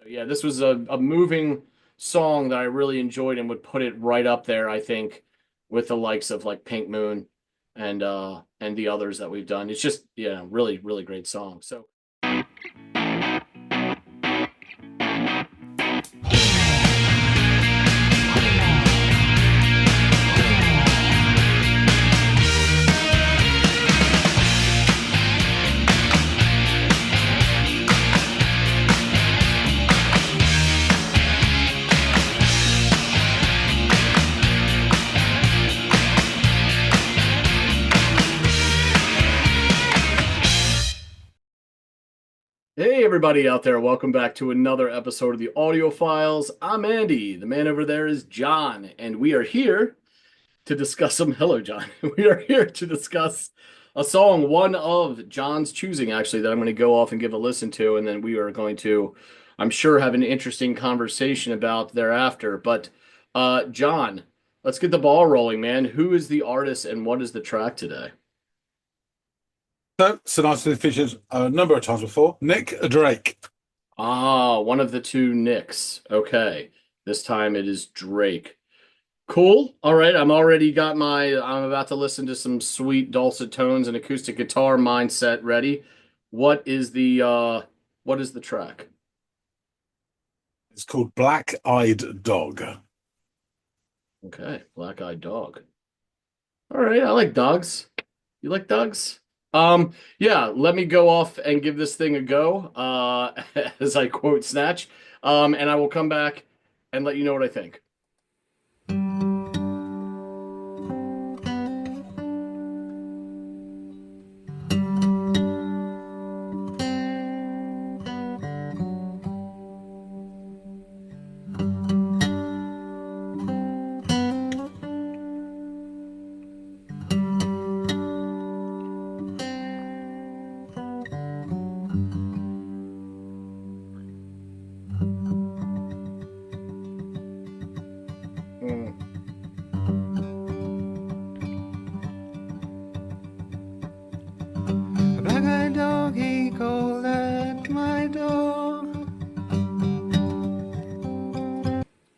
Yeah, this was a moving song that I really enjoyed and would put it right up there, I think, with the likes of like Pink Moon and the others that we've done. It's just, yeah, really, really great song. So hey, everybody out there, welcome back to another episode of the Audiophiles. I'm Andy. The man over there is John, and we are here to discuss some. Hello, John. We are here to discuss a song, one of John's choosing, actually, that I'm going to go off and give a listen to, and then we are going to, I'm sure, have an interesting conversation about thereafter. But, John, let's get the ball rolling, man. Who is the artist and what is the track today? So, Sinatra features a number of times before. Nick Drake. Ah, one of the two Nicks. Okay. This time it is Drake. Cool. All right. I'm about to listen to some sweet dulcet tones and acoustic guitar mindset ready. What is the track? It's called Black Eyed Dog. Okay. Black Eyed Dog. All right. I like dogs. You like dogs? Yeah, let me go off and give this thing a go, as I quote Snatch. And I will come back and let you know what I think. Mm. A black-eyed dog, he called at my door.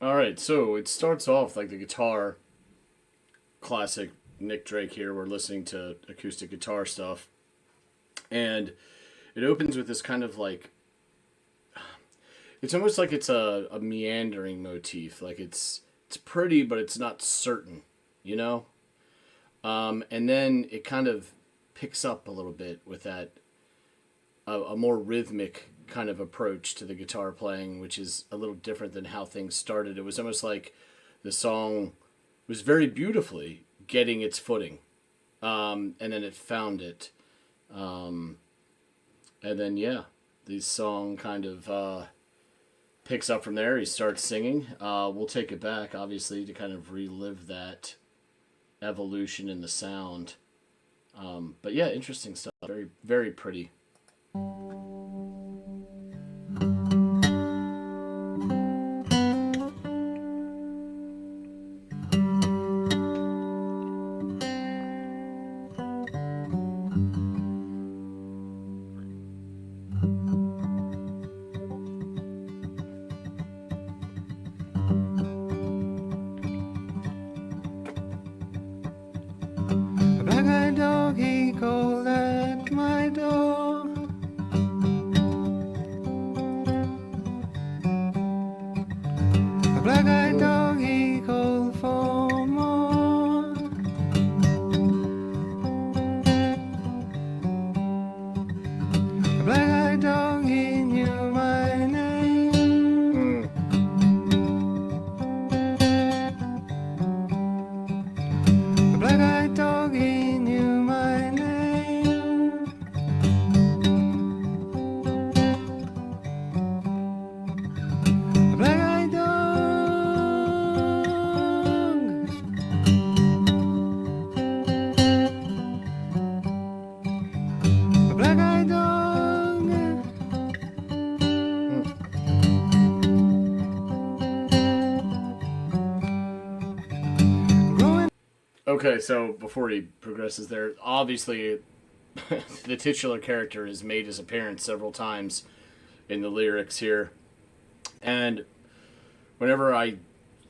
All right, so it starts off like the guitar classic Nick Drake here. We're listening to acoustic guitar stuff. And it opens with this kind of like it's almost like it's a meandering motif. Like it's pretty, but it's not certain, you know? And then it kind of picks up a little bit with that a more rhythmic kind of approach to the guitar playing, which is a little different than how things started. It was almost like the song was very beautifully getting its footing, and then it found it, um, and then yeah, the song kind of picks up from there. He starts singing. We'll take it back, obviously, to kind of relive that evolution in the sound. But yeah, interesting stuff. Very, very pretty. A black-eyed dog, he called at my door. A black-eyed dog, he called for more. A black-eyed dog, he knew my name. Mm. A black-eyed dog, he knew my name. A black-eyed dog. A black-eyed dog. Mm. Growing. Okay, so before he progresses there, obviously the titular character has made his appearance several times in the lyrics here. And whenever I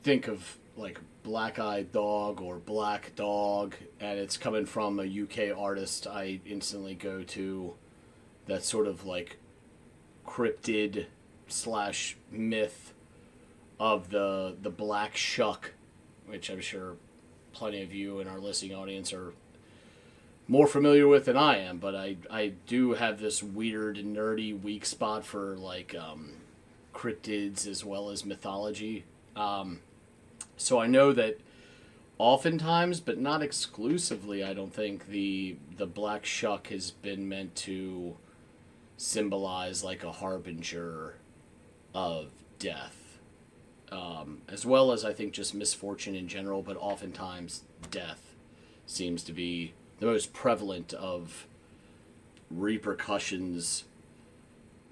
think of like Black Eyed Dog or Black Dog, and it's coming from a UK artist, I instantly go to that sort of like cryptid slash myth of the black shuck, which I'm sure plenty of you in our listening audience are more familiar with than I am. But I do have this weird nerdy weak spot for like cryptids as well as mythology. So I know that oftentimes, but not exclusively, I don't think the black shuck has been meant to symbolize like a harbinger of death, as well as I think just misfortune in general. But oftentimes, death seems to be the most prevalent of repercussions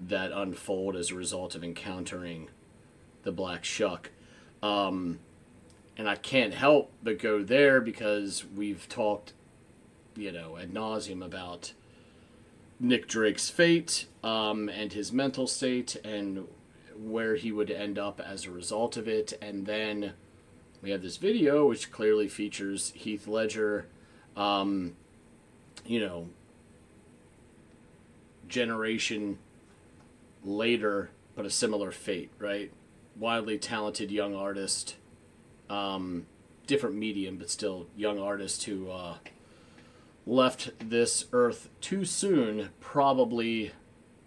that unfold as a result of encountering the black shuck. And I can't help but go there because we've talked, ad nauseum about Nick Drake's fate, and his mental state and where he would end up as a result of it. And then we have this video which clearly features Heath Ledger, generation later, but a similar fate, right? Wildly talented young artist, different medium, but still young artist who left this earth too soon, probably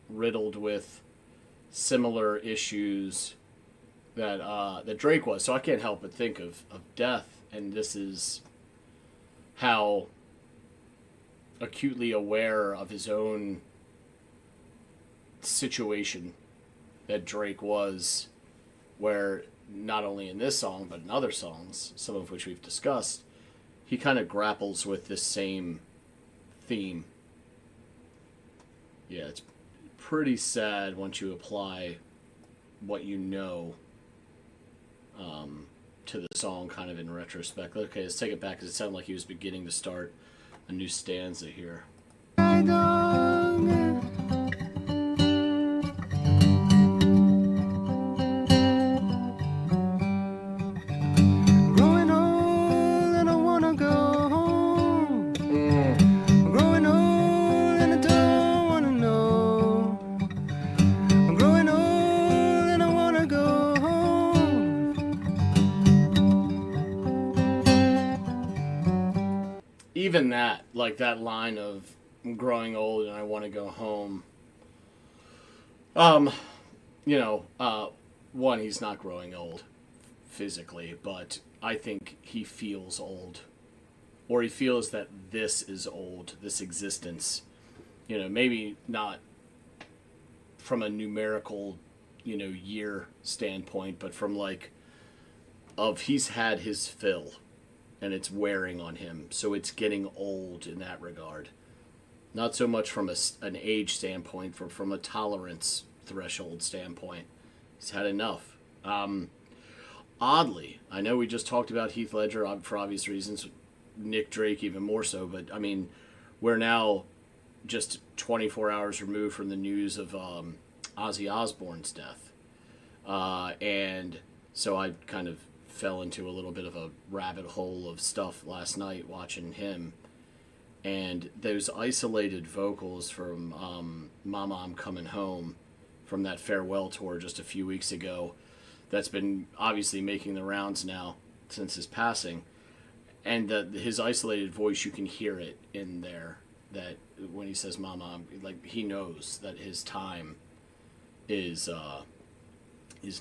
riddled with similar issues that Drake was. So I can't help but think of death, and this is how acutely aware of his own situation that Drake was, where not only in this song but in other songs, some of which we've discussed, he kind of grapples with this same theme. Yeah, it's pretty sad once you apply what you know to the song kind of in retrospect. Okay, let's take it back because it sounded like he was beginning to start a new stanza here. My dog, growing old and I wanna go home. Growing old and I don't wanna know. I'm growing old and I wanna go home. Even that, like that line of "I'm growing old and I want to go home." One, he's not growing old physically, but I think he feels old, or he feels that this is old, this existence. Maybe not from a numerical, year standpoint, but from like, he's had his fill, and it's wearing on him, so it's getting old in that regard. Not so much from an age standpoint, from a tolerance threshold standpoint. He's had enough. Oddly, I know we just talked about Heath Ledger for obvious reasons, Nick Drake even more so, but I mean, we're now just 24 hours removed from the news of Ozzy Osbourne's death. And so I kind of fell into a little bit of a rabbit hole of stuff last night watching him. And those isolated vocals from Mama, I'm Coming Home from that farewell tour just a few weeks ago, that's been obviously making the rounds now since his passing. And his isolated voice, you can hear it in there, that when he says Mama, like he knows that his time is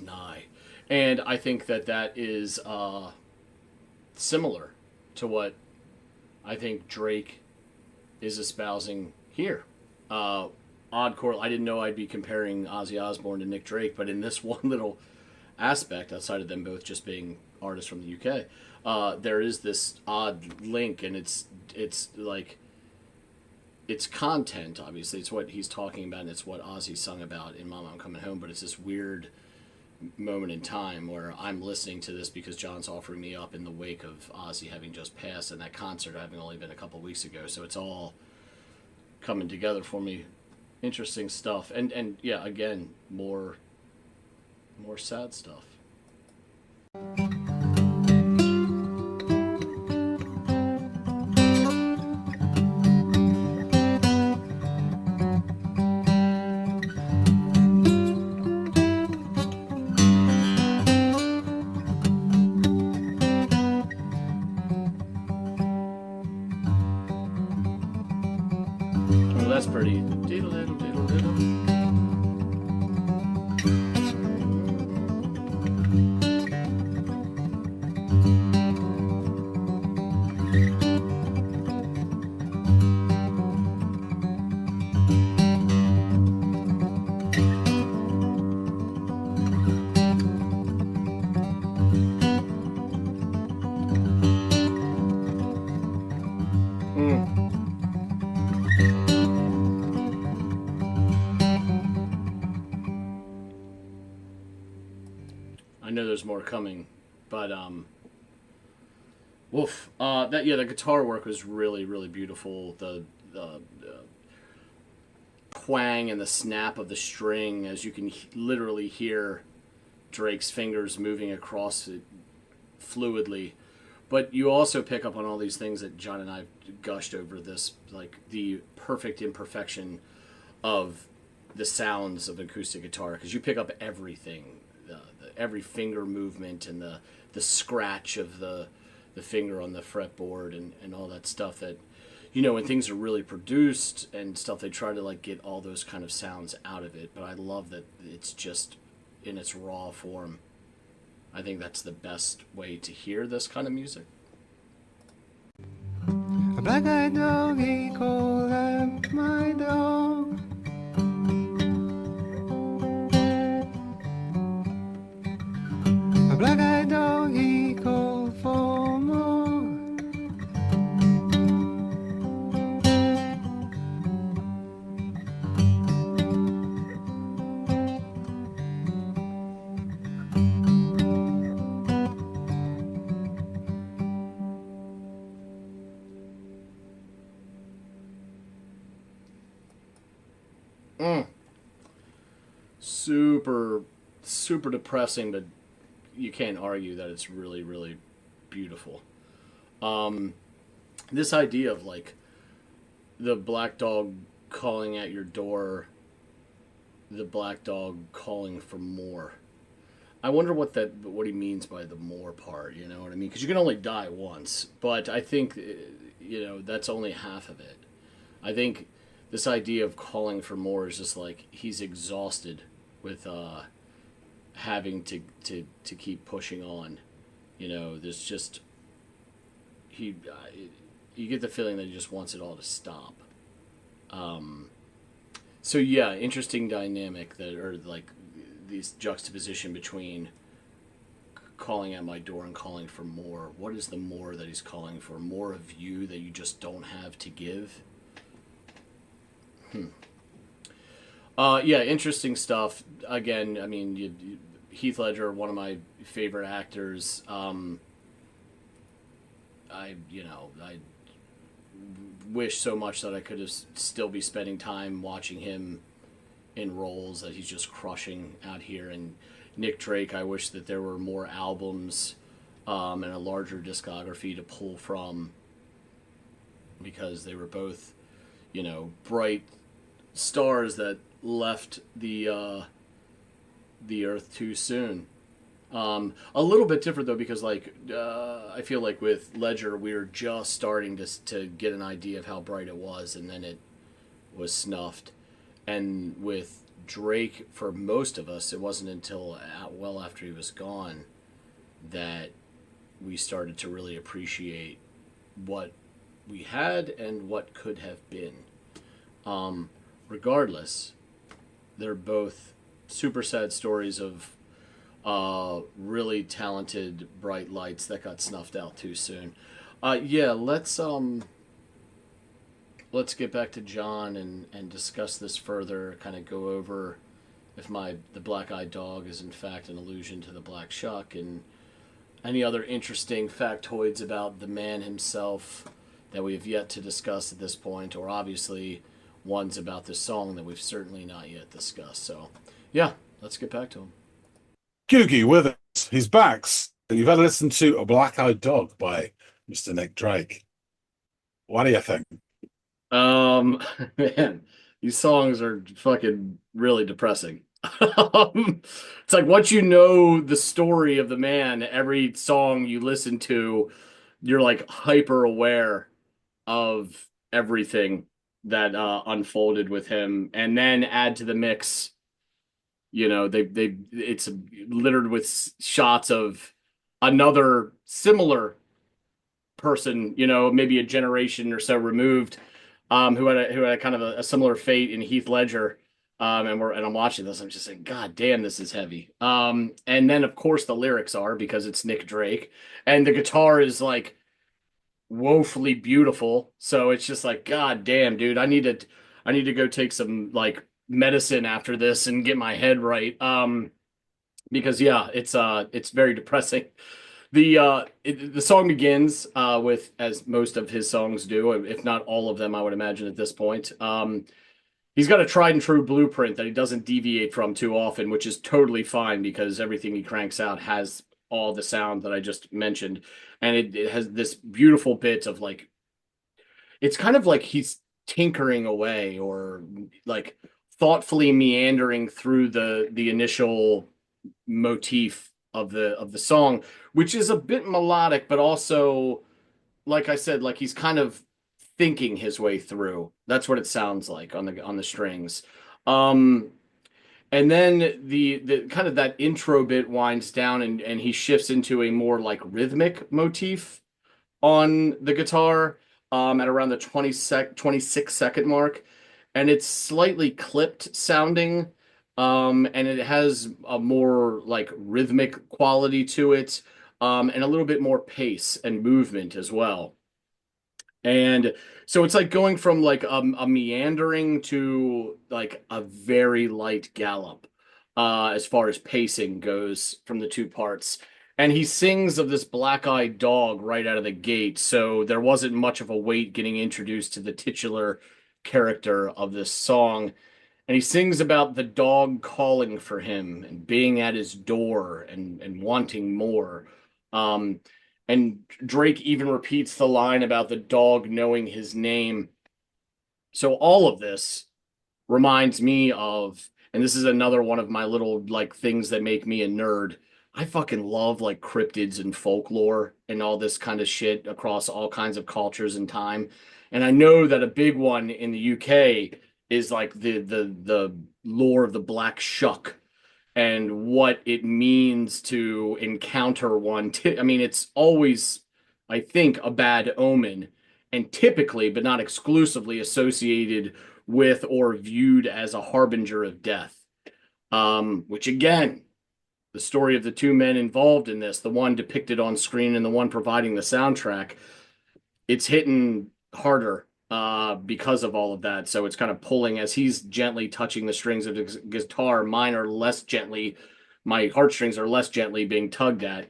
nigh. And I think that is similar to what I think Drake is espousing here. Odd core. I didn't know I'd be comparing Ozzy Osbourne to Nick Drake, but in this one little aspect, outside of them both just being artists from the UK, there is this odd link, and it's like, it's content, obviously. It's what he's talking about, and it's what Ozzy sung about in Mama, I'm Coming Home, but it's this weird moment in time where I'm listening to this because John's offering me up in the wake of Ozzy having just passed, and that concert having only been a couple weeks ago. So it's all coming together for me. Interesting stuff. And yeah, again, more More sad stuff. Well, that's pretty. Diddle diddle diddle diddle. I know there's more coming, but woof. The guitar work was really really beautiful. The twang and the snap of the string, as you can literally hear Drake's fingers moving across it fluidly. But you also pick up on all these things that John and I gushed over this, like the perfect imperfection of the sounds of acoustic guitar, because you pick up everything, every finger movement and the scratch of the finger on the fretboard and all that stuff that, you know, when things are really produced and stuff, they try to like get all those kind of sounds out of it. But I love that it's just in its raw form. I think that's the best way to hear this kind of music. A black-eyed dog, he called at my dog. A black-eyed dog, he called for more. Super depressing, but you can't argue that it's really, really beautiful. This idea of like the black dog calling at your door, the black dog calling for more. I wonder what he means by the more part. You know what I mean? Because you can only die once, but I think that's only half of it. I think this idea of calling for more is just like he's exhausted with having to keep pushing on. You know, there's just you get the feeling that he just wants it all to stop. So yeah, interesting dynamic or like these juxtaposition between calling at my door and calling for more. What is the more that he's calling for? More of you that you just don't have to give? Yeah, interesting stuff. Again, I mean, Heath Ledger, one of my favorite actors. I wish so much that I could have still be spending time watching him in roles that he's just crushing out here. And Nick Drake, I wish that there were more albums and a larger discography to pull from, because they were both, bright stars that left the earth too soon. A little bit different though, because I feel like with Ledger we were just starting to get an idea of how bright it was, and then it was snuffed. And with Drake, for most of us, it wasn't until well after he was gone that we started to really appreciate what we had and what could have been. Regardless, they're both super sad stories of really talented bright lights that got snuffed out too soon. Let's get back to John and discuss this further, kind of go over if the black-eyed dog is in fact an allusion to the Black Shuck, and any other interesting factoids about the man himself that we have yet to discuss at this point, or obviously ones about this song that we've certainly not yet discussed. So, yeah, let's get back to him. Googie with us. He's back. So you've had to listen to A Black-Eyed Dog by Mr. Nick Drake. What do you think? Um, man, these songs are fucking really depressing. It's like once you know the story of the man, every song you listen to, you're like hyper aware of everything that unfolded with him, and then add to the mix, they it's littered with shots of another similar person, maybe a generation or so removed, who had kind of a similar fate in Heath Ledger. And I'm watching this, I'm just saying, God damn, this is heavy. And then of course the lyrics are, because it's Nick Drake, and the guitar is like woefully beautiful. So it's just like, God damn, dude, I need to go take some like medicine after this and get my head right. Because yeah, it's very depressing. The song begins with, as most of his songs do, if not all of them, I would imagine at this point. He's got a tried and true blueprint that he doesn't deviate from too often, which is totally fine because everything he cranks out has all the sound that I just mentioned, and it has this beautiful bit of like, it's kind of like he's tinkering away, or like thoughtfully meandering through the initial motif of the song, which is a bit melodic, but also, like I said, like he's kind of thinking his way through. That's what it sounds like on the strings. Um, and then the kind of that intro bit winds down, and he shifts into a more like rhythmic motif on the guitar, at around the 26-second mark, and it's slightly clipped sounding, and it has a more like rhythmic quality to it, and a little bit more pace and movement as well. And so it's like going from like a meandering to like a very light gallop, as far as pacing goes from the two parts. And he sings of this black-eyed dog right out of the gate, so there wasn't much of a wait getting introduced to the titular character of this song. And he sings about the dog calling for him and being at his door and wanting more. Um, and Drake even repeats the line about the dog knowing his name. So all of this reminds me of, and this is another one of my little like things that make me a nerd. I fucking love like cryptids and folklore and all this kind of shit across all kinds of cultures and time. And I know that a big one in the UK is like the lore of the black shuck and what it means to encounter one. I mean, it's always, I think, a bad omen, and typically, but not exclusively, associated with or viewed as a harbinger of death. Which again, the story of the two men involved in this, the one depicted on screen and the one providing the soundtrack, it's hitting harder because of all of that. So it's kind of pulling as he's gently touching the strings of his guitar. Mine are less gently, my heartstrings are less gently being tugged at.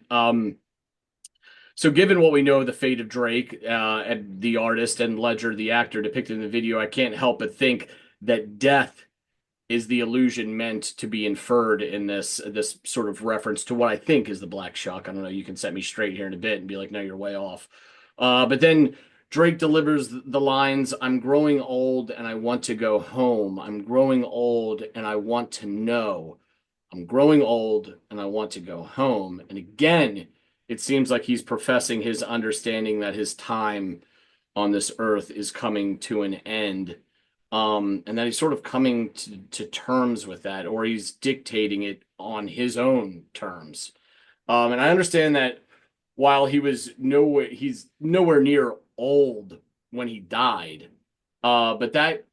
So given what we know of the fate of Drake, and the artist, and Ledger, the actor depicted in the video, I can't help but think that death is the illusion meant to be inferred in this sort of reference to what I think is the Black Shuck. I don't know. You can set me straight here in a bit and be like, no, you're way off. But then Drake delivers the lines, "I'm growing old and I want to go home. I'm growing old and I want to know. I'm growing old and I want to go home." And again, it seems like he's professing his understanding that his time on this earth is coming to an end. And that he's sort of coming to terms with that, or he's dictating it on his own terms. And I understand that while he's nowhere near old when he died, but that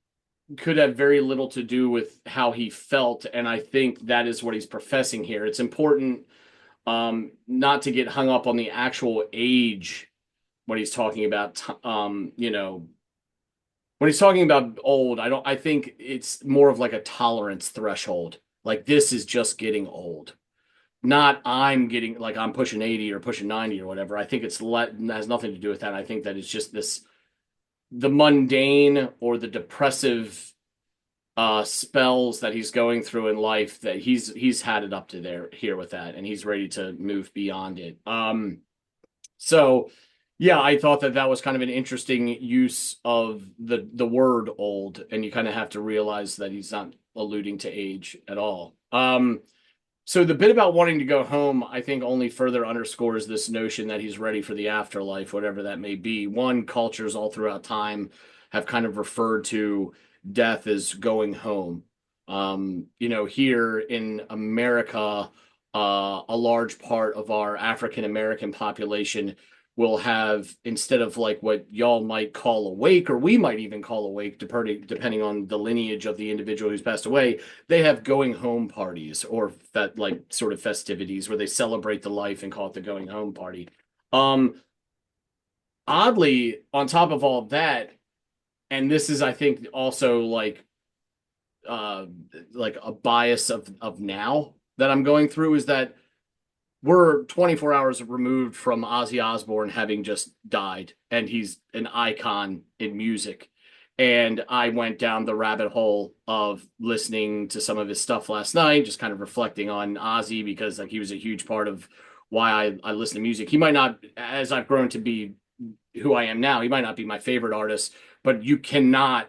could have very little to do with how he felt, and I think that is what he's professing here. It's important, not to get hung up on the actual age when he's talking about, when he's talking about old. I think it's more of like a tolerance threshold. Like, this is just getting old. Not I'm getting like I'm pushing 80 or pushing 90 or whatever. I think has nothing to do with that. I think that it's just the mundane or the depressive spells that he's going through in life, that he's had it up to there here with that, and he's ready to move beyond it. So yeah, I thought that that was kind of an interesting use of the word old, and you kind of have to realize that he's not alluding to age at all. So the bit about wanting to go home, I think, only further underscores this notion that he's ready for the afterlife, whatever that may be. One, cultures all throughout time have kind of referred to death as going home. Here in America, a large part of our African American population will have, instead of like what y'all might call a wake, or we might even call a wake, depending on the lineage of the individual who's passed away, they have going home parties, or that like sort of festivities where they celebrate the life and call it the going home party. Um, Oddly, on top of all of that, and this is, I think, also uh like a bias of now that I'm going through, is that we're 24 hours removed from Ozzy Osbourne having just died, and he's an icon in music. And I went down the rabbit hole of listening to some of his stuff last night, just kind of reflecting on Ozzy, because like he was a huge part of why I listen to music. He might not, as I've grown to be who I am now, he might not be my favorite artist, but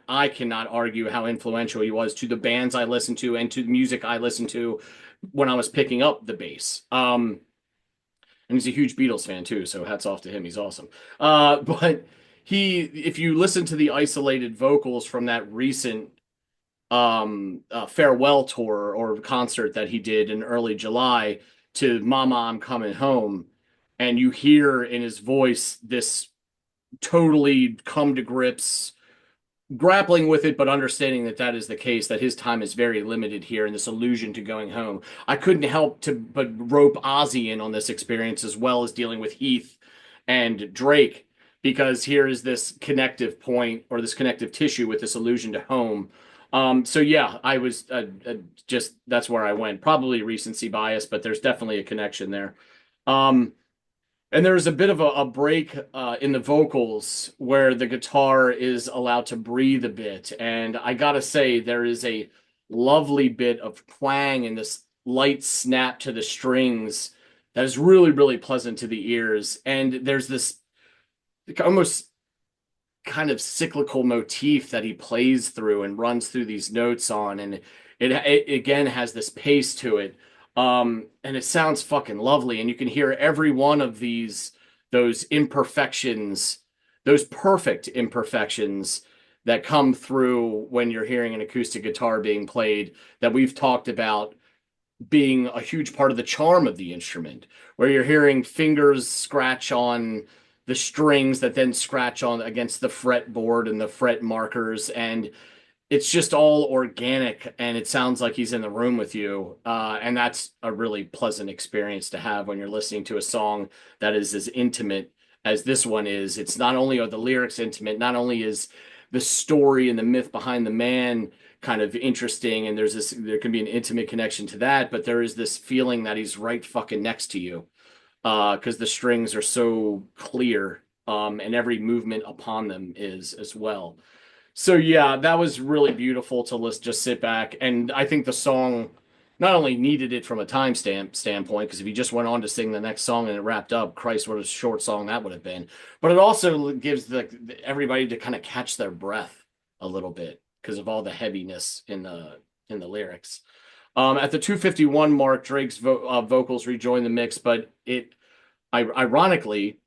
I cannot argue how influential he was to the bands I listened to and to the music I listened to when I was picking up the bass. And he's a huge Beatles fan too, so hats off to him. He's awesome. But if you listen to the isolated vocals from that recent farewell tour or concert that he did in early July to Mama, I'm Coming Home, and you hear in his voice this totally come to grips, grappling with it, but understanding that that is the case, that his time is very limited here, and this allusion to going home. I couldn't help to but rope Ozzy in on this experience, as well as dealing with Heath and Drake, because here is this connective point, or this connective tissue, with this allusion to home. So yeah, I was just, that's where I went. Probably recency bias, but there's definitely a connection there. Um, and there's a bit of a break in the vocals where the guitar is allowed to breathe a bit. And I gotta say, there is a lovely bit of twang and this light snap to the strings that is really, really pleasant to the ears. And there's this almost kind of cyclical motif that he plays through and runs through these notes on, and it again has this pace to it, and it sounds fucking lovely, and you can hear every one of those imperfections, those perfect imperfections that come through when you're hearing an acoustic guitar being played, that we've talked about being a huge part of the charm of the instrument, where you're hearing fingers scratch on the strings that then scratch on against the fretboard and the fret markers, and it's just all organic, and it sounds like he's in the room with you, and that's a really pleasant experience to have when you're listening to a song that is as intimate as this one is. It's not only are the lyrics intimate, not only is the story and the myth behind the man kind of interesting, and there can be an intimate connection to that, but there is this feeling that he's right fucking next to you, because the strings are so clear, and every movement upon them is as well. So yeah, that was really beautiful to just sit back, and I think the song not only needed it from a timestamp standpoint, because if he just went on to sing the next song and it wrapped up, Christ, what a short song that would have been. But it also gives everybody to kind of catch their breath a little bit because of all the heaviness in the lyrics. At the 251 mark, Drake's vocals rejoin the mix, but it ironically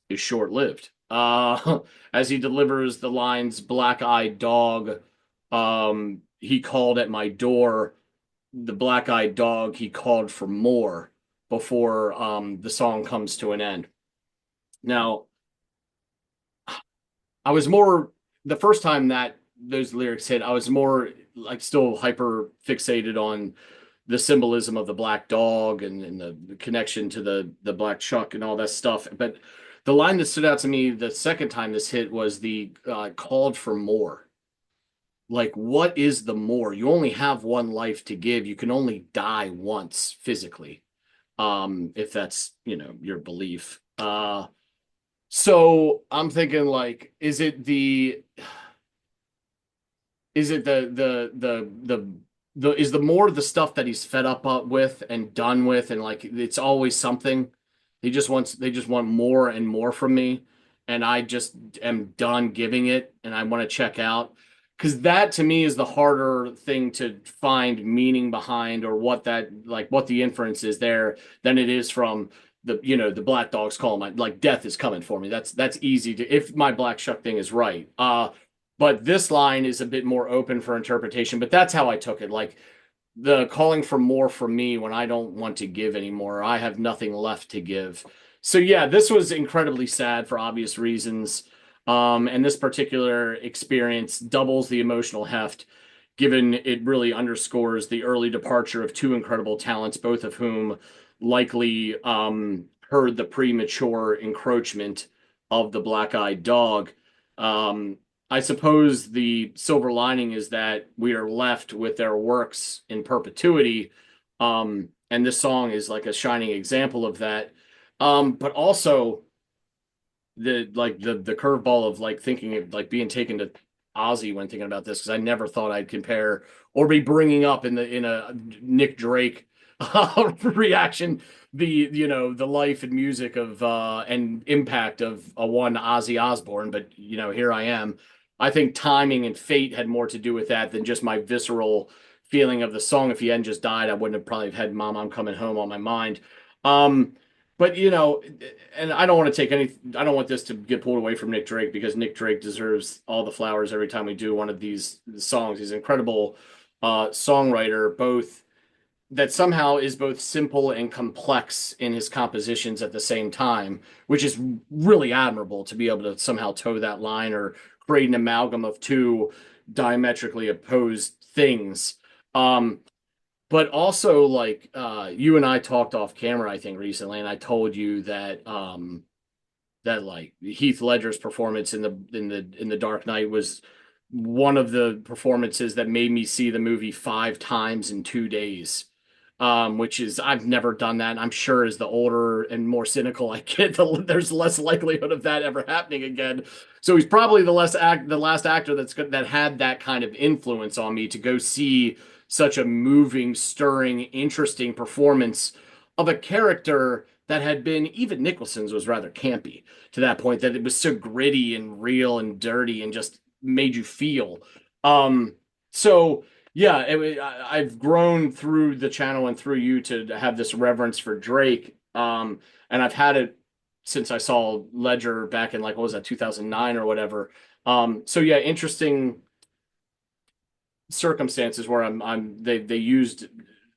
is short-lived. As he delivers the lines, "Black-eyed dog, he called at my door. The black-eyed dog, he called for more," before the song comes to an end. Now, I was more, the first time that those lyrics hit, I was more like still hyper fixated on the symbolism of the black dog, and the connection to the black chuck and all that stuff. But the line that stood out to me the second time this hit was the called for more. Like, what is the more? You only have one life to give. You can only die once physically, if that's, your belief. So I'm thinking, like, is it Is it the is the more the stuff that he's fed up with and done with, and like it's always something. They just want more and more from me, and I just am done giving it, and I want to check out. Because that to me is the harder thing to find meaning behind, or what that like what the inference is there, than it is from the the Black Dog's Call. My like death is coming for me. That's easy to, if my Black Shuck thing is right. But this line is a bit more open for interpretation. But that's how I took it. Like the calling for more from me when I don't want to give anymore. I have nothing left to give. So yeah, this was incredibly sad for obvious reasons. And this particular experience doubles the emotional heft, given it really underscores the early departure of two incredible talents, both of whom likely heard the premature encroachment of the black-eyed dog. Um, I suppose the silver lining is that we are left with their works in perpetuity. And this song is like a shining example of that. But also the curveball of like thinking of like being taken to Ozzy when thinking about this, because I never thought I'd compare or be bringing up in a Nick Drake reaction the life and music of and impact of a one Ozzy Osbourne. But here I am. I think timing and fate had more to do with that than just my visceral feeling of the song. If he hadn't just died, I wouldn't have probably had "Mom, I'm Coming Home" on my mind. Um, but and I don't want to take any. I don't want this to get pulled away from Nick Drake, because Nick Drake deserves all the flowers every time we do one of these songs. He's an incredible songwriter, both that somehow is both simple and complex in his compositions at the same time, which is really admirable to be able to somehow toe that line or create an amalgam of two diametrically opposed things. But also, like, you and I talked off camera, I think, recently, and I told you that that like Heath Ledger's performance in the Dark Knight was one of the performances that made me see the movie 5 times in 2 days. Which is, I've never done that. And I'm sure as the older and more cynical I get, there's less likelihood of that ever happening again. So he's probably the last actor that had that kind of influence on me to go see such a moving, stirring, interesting performance of a character that had been, even Nicholson's was rather campy to that point, that it was so gritty and real and dirty and just made you feel. So yeah, I've grown through the channel and through you to have this reverence for Drake. And I've had it since I saw Ledger back in, like, what was that, 2009 or whatever. So yeah, interesting circumstances where they used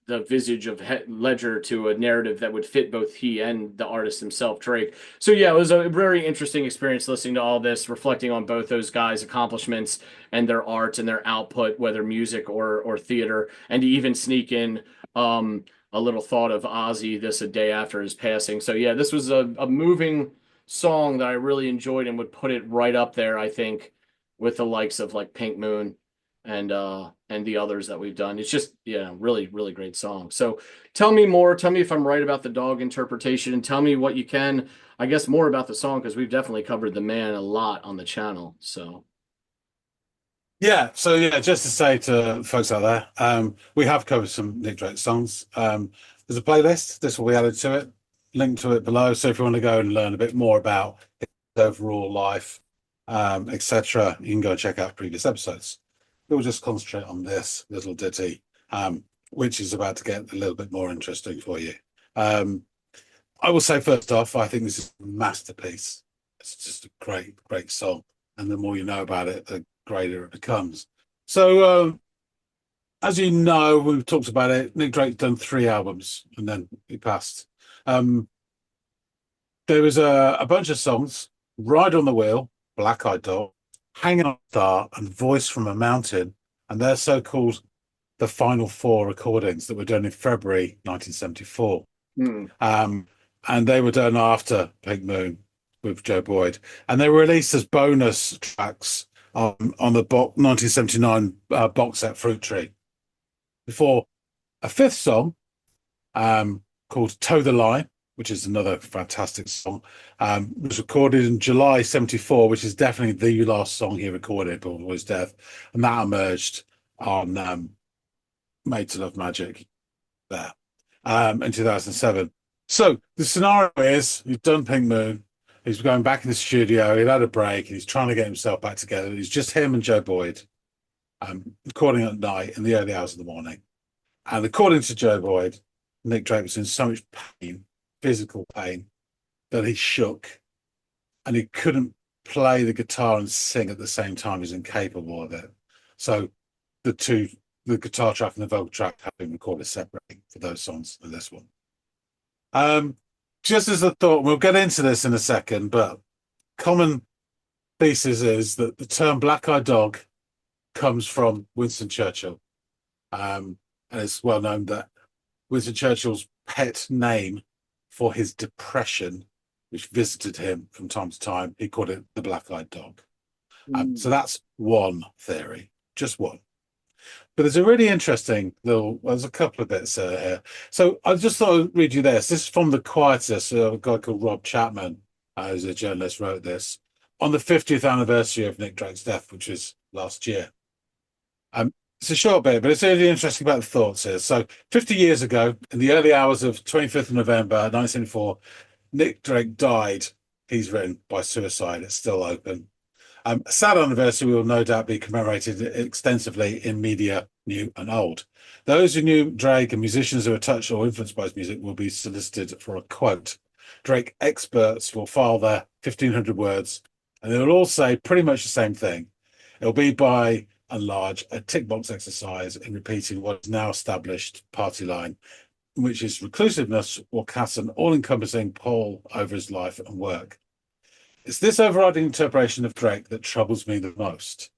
the visage of Ledger to a narrative that would fit both he and the artist himself, Drake. So yeah, it was a very interesting experience listening to all this, reflecting on both those guys' accomplishments and their art and their output, whether music or theater, and to even sneak in a little thought of Ozzy this a day after his passing. So yeah, this was a moving song that I really enjoyed and would put it right up there, I think, with the likes of like Pink Moon and the others that we've done. It's just, yeah, really, really great song. So tell me more. Tell me if I'm right about the dog interpretation, and tell me what you can, I guess, more about the song, because we've definitely covered the man a lot on the channel. So So yeah, just to say to folks out there, we have covered some Nick Drake songs. There's a playlist. This will be added to it. Link to it below. So if you want to go and learn a bit more about his overall life, etc., you can go and check out previous episodes. We'll just concentrate on this little ditty, which is about to get a little bit more interesting for you. I will say, first off, I think this is a masterpiece. It's just a great, great song. And the more you know about it, the greater it becomes. So, as you know, we've talked about it. Nick Drake's done 3 albums and then he passed. There was a bunch of songs: Ride on the Wheel, Black Eyed Dog, Hanging on a Star, and Voice from a Mountain. And they're so-called the final 4 recordings that were done in February 1974. And they were done after Pink Moon with Joe Boyd. And they were released as bonus tracks on the 1979 box set Fruit Tree. Before a 5th song called Toe the Line, which is another fantastic song. Was recorded in July 74, which is definitely the last song he recorded before his death. And that emerged on Made to Love Magic there in 2007. So the scenario is he's done Pink Moon. He's going back in the studio. He'd had a break. He's trying to get himself back together. It's just him and Joe Boyd recording at night in the early hours of the morning. And according to Joe Boyd, Nick Drake was in so much pain, physical pain, that he shook and he couldn't play the guitar and sing at the same time. He's incapable of it. So the guitar track and the vocal track have been recorded separately for those songs and this one. Just as a thought, we'll get into this in a second, but common thesis is that the term black-eyed dog comes from Winston Churchill. And it's well known that Winston Churchill's pet name for his depression, which visited him from time to time, he called it the black-eyed dog. So that's one theory, just one. But there's a really interesting there's a couple of bits here. So I just thought I'd read you this. This is from The Quietus, a guy called Rob Chapman, who's a journalist, wrote this on the 50th anniversary of Nick Drake's death, which was last year. It's a short bit, but it's really interesting about the thoughts here. So 50 years ago, in the early hours of 25th of November 1974, Nick Drake died, he's written, by suicide. It's still open. A sad anniversary will no doubt be commemorated extensively in media, new and old. Those who knew Drake and musicians who were touched or influenced by his music will be solicited for a quote. Drake experts will file their 1,500 words, and they will all say pretty much the same thing. It'll be by and large a tick box exercise in repeating what is now established party line, which is reclusiveness will cast an all-encompassing pall over his life and work. It's this overriding interpretation of Drake that troubles me the most.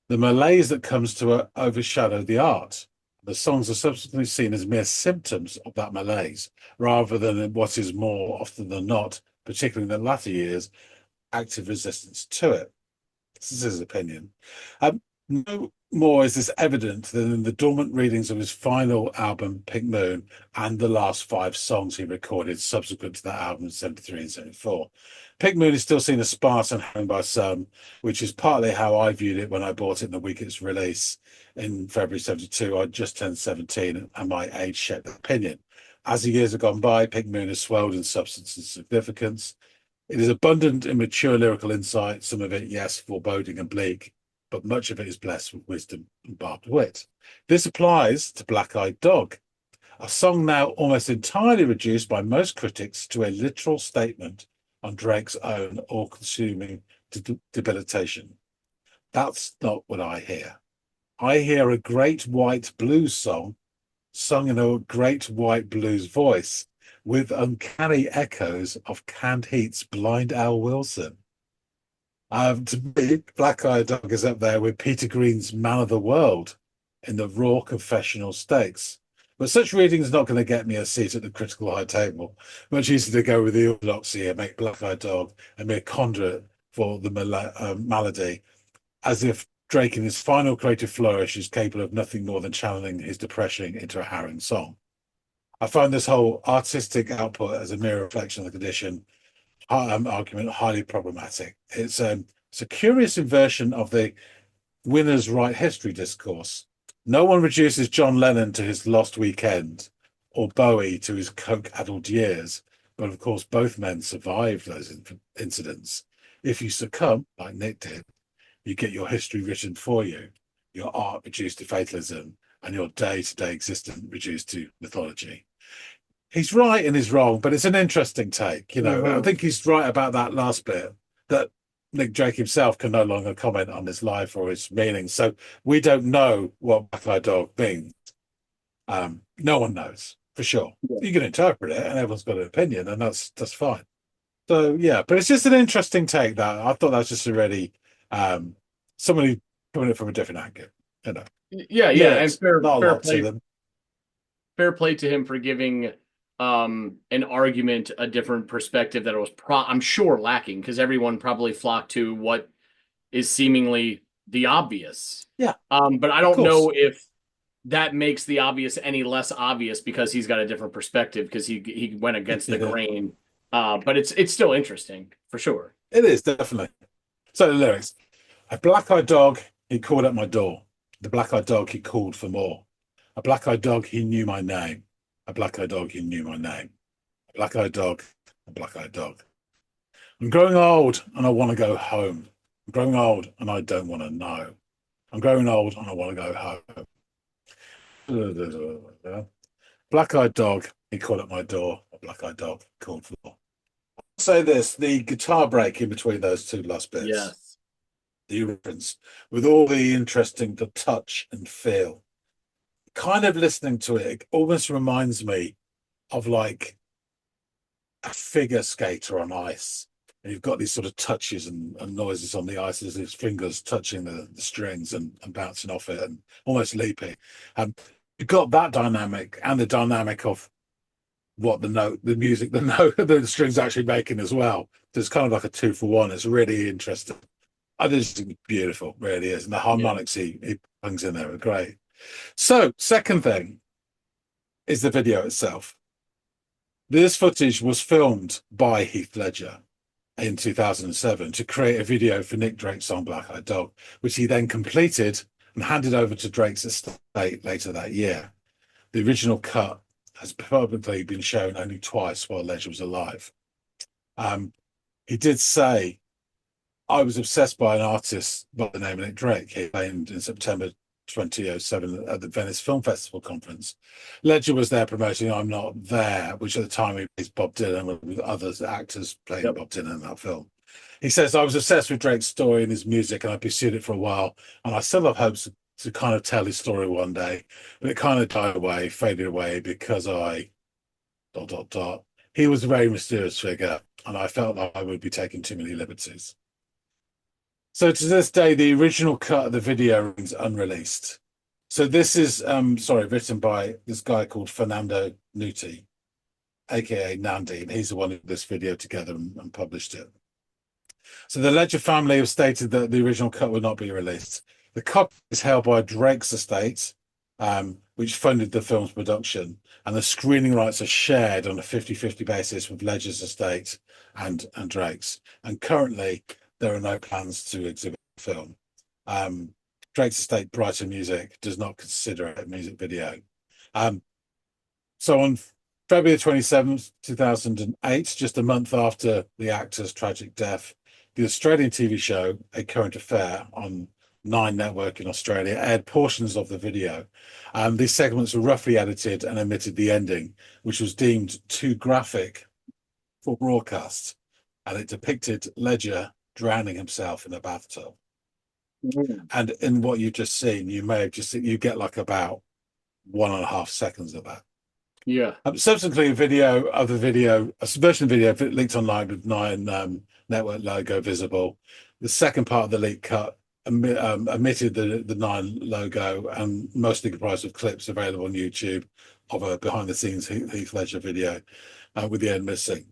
The malaise that comes to overshadow the art. The songs are subsequently seen as mere symptoms of that malaise, rather than what is more often than not, particularly in the latter years, active resistance to it. This is his opinion. No more is this evident than in the dormant readings of his final album, Pink Moon, and the last 5 songs he recorded subsequent to that album in 73 and 74. Pink Moon is still seen as sparse and harrowing by some, which is partly how I viewed it when I bought it in the week of its release in February 72. I just turned 17 and my age shaped that opinion. As the years have gone by, Pink Moon has swelled in substance and significance. It is abundant in mature lyrical insight, some of it, yes, foreboding and bleak, but much of it is blessed with wisdom and barbed wit. This applies to Black-Eyed Dog, a song now almost entirely reduced by most critics to a literal statement on Drake's own all-consuming debilitation. That's not what I hear. I hear a great white blues song sung in a great white blues voice with uncanny echoes of Canned Heat's Blind Al Wilson. To me, Black-Eyed Dog is up there with Peter Green's Man of the World in the raw confessional stakes. But such reading is not going to get me a seat at the critical high table. Much easier to go with the orthodoxy and make Black-Eyed Dog a mere conduit for the malady, as if Drake in his final creative flourish is capable of nothing more than channeling his depression into a harrowing song. I find this whole artistic output as a mere reflection of the condition argument highly problematic. It's a curious inversion of the winners write history discourse. No one reduces John Lennon to his lost weekend or Bowie to his coke-addled years, but of course both men survived those incidents. If you succumb, like Nick did, you get your history written for you, your art reduced to fatalism, and your day-to-day existence reduced to mythology. He's right and he's wrong, but it's an interesting take. You know, I think he's right about that last bit, that Nick Drake himself can no longer comment on his life or his meaning. So we don't know what Black-Eyed Dog means. No one knows for sure. Yeah. You can interpret it, and everyone's got an opinion, and that's fine. So yeah, but it's just an interesting take. That I thought that was just a really somebody coming at it from a different angle. You know. Yeah, and fair play to him for giving an argument a different perspective that it was I'm sure lacking, because everyone probably flocked to what is seemingly the obvious. Yeah. But I don't know if that makes the obvious any less obvious because he's got a different perspective because he went against the grain. But it's still interesting for sure. It is definitely. So the lyrics: a black-eyed dog, he called at my door. The black-eyed dog, he called for more. A black-eyed dog, he knew my name. A black-eyed dog, he knew my name. A black-eyed dog, a black-eyed dog. I'm growing old and I want to go home. I'm growing old and I don't want to know. I'm growing old and I want to go home. Black-eyed dog, he called at my door. A black-eyed dog called for more. I'll say this, the guitar break in between those two last bits. Yes. The reference with all the interesting, the touch and feel. Kind of listening to it, it almost reminds me of like a figure skater on ice. And you've got these sort of touches and noises on the ice as his fingers touching the strings and bouncing off it and almost leaping. You've got that dynamic and the dynamic of what the music, the strings actually making as well. So it's kind of like a 2-for-1. It's really interesting. I just think it's beautiful, really is. And the harmonics he brings in there are great. So, second thing is the video itself. This footage was filmed by Heath Ledger in 2007 to create a video for Nick Drake's song Black Eyed Dog, which he then completed and handed over to Drake's estate later that year. The original cut has probably been shown only twice while Ledger was alive. He did say, I was obsessed by an artist by the name of Nick Drake. He claimed in September 2007 at the Venice Film Festival conference. Ledger was there promoting I'm Not There, which at the time he plays Bob Dylan with other actors playing Bob Dylan in that film. He says, I was obsessed with Drake's story and his music, and I pursued it for a while, and I still have hopes to kind of tell his story one day, but it kind of died away, faded away because I ... He was a very mysterious figure, and I felt like I would be taking too many liberties. So to this day, the original cut of the video remains unreleased. So this is, written by this guy called Fernando Nuti, aka Nandi, and he's the one who put this video together and published it. So the Ledger family have stated that the original cut will not be released. The copy is held by Drake's estate, which funded the film's production, and the screening rights are shared on a 50-50 basis with Ledger's estate and Drake's. And currently, there are no plans to exhibit the film. Drake's estate, Brighton Music, does not consider it a music video. So on February 27th, 2008, just a month after the actor's tragic death, the Australian TV show A Current Affair on 9 Network in Australia aired portions of the video. These segments were roughly edited and omitted the ending, which was deemed too graphic for broadcast, and it depicted Ledger drowning himself in a bathtub. And in what you've just seen, you may have just seen, you get like about 1.5 seconds of that. Yeah. Subsequently, a version of the video leaked online with 9 Network logo visible. The second part of the leak cut omitted the 9 logo and mostly comprised of clips available on YouTube of a behind-the-scenes Heath Ledger video with the end missing.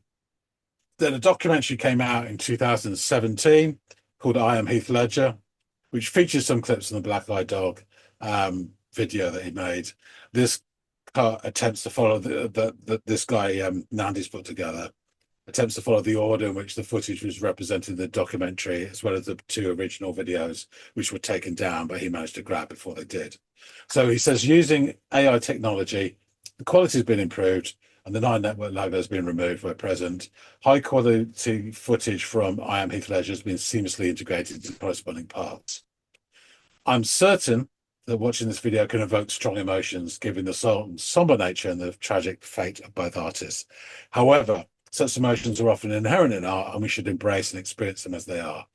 Then a documentary came out in 2017 called I Am Heath Ledger, which features some clips from the Black Eyed Dog video that he made. This cut attempts to follow this guy Nandi's put together, attempts to follow the order in which the footage was represented in the documentary, as well as the 2 original videos, which were taken down, but he managed to grab before they did. So he says, using AI technology, the quality has been improved, and the 9 Network logo has been removed where present. High quality footage from I Am Heath Ledger has been seamlessly integrated into corresponding parts. I'm certain that watching this video can evoke strong emotions, given the somber nature and the tragic fate of both artists. However, such emotions are often inherent in art, and we should embrace and experience them as they are.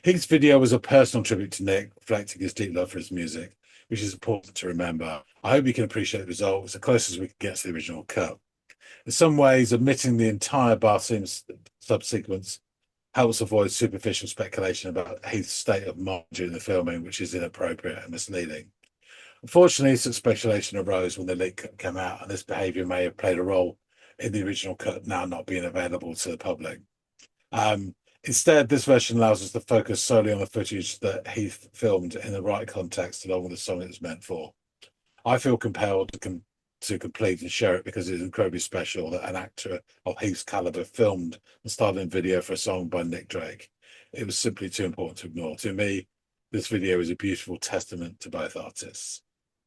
Heath's video was a personal tribute to Nick, reflecting his deep love for his music, which is important to remember. I hope you can appreciate the result. It's the closest we can get to the original cut. In some ways, omitting the entire bar scene subsequence helps avoid superficial speculation about Heath's state of mind during the filming, which is inappropriate and misleading. Unfortunately, such speculation arose when the leak came out, and this behaviour may have played a role in the original cut now not being available to the public. Instead, this version allows us to focus solely on the footage that Heath filmed in the right context along with the song it was meant for. I feel compelled to complete and share it because it's incredibly special that an actor of his caliber filmed and starred in video for a song by Nick Drake. It was simply too important to ignore. To me, this video is a beautiful testament to both artists,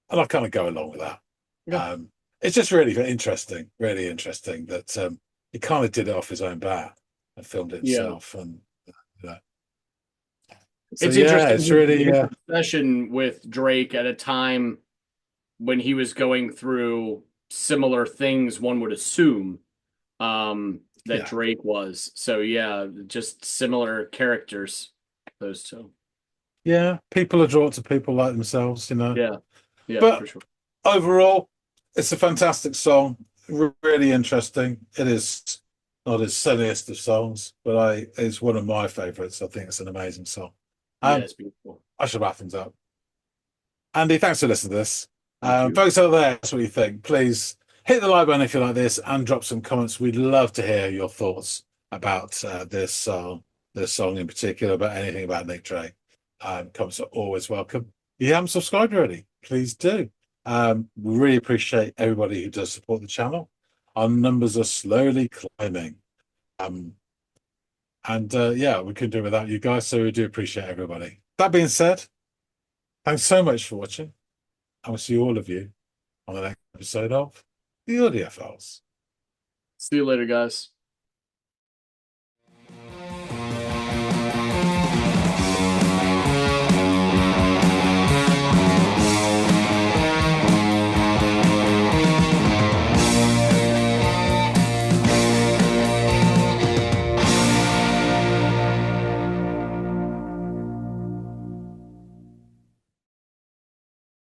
and I kind of go along with that. Yeah. It's just really interesting that he kind of did it off his own bat and filmed it Yeah. himself, and you know. So It's yeah, interesting. it's really Session with Drake at a time when he was going through similar things, one would assume, that Yeah. Drake was. So yeah, just similar characters, those two. Yeah, people are drawn to people like themselves, you know. Yeah, yeah, But for sure. overall, it's a fantastic song, really interesting. It is not his silliest of songs, but it's one of my favorites. I think it's an amazing song. Yeah, it's beautiful. I should wrap things up. Andy, thanks for listening to this. Thank you. Folks out there, that's what you think. Please hit the like button if you like this and drop some comments. We'd love to hear your thoughts about this song in particular, about anything about Nick Drake. Comments are always welcome. If you haven't subscribed already, please do. We really appreciate everybody who does support the channel. Our numbers are slowly climbing. Yeah, we couldn't do it without you guys, so we do appreciate everybody. That being said, thanks so much for watching. I will see all of you on the next episode of the Audiophiles. See you later, guys.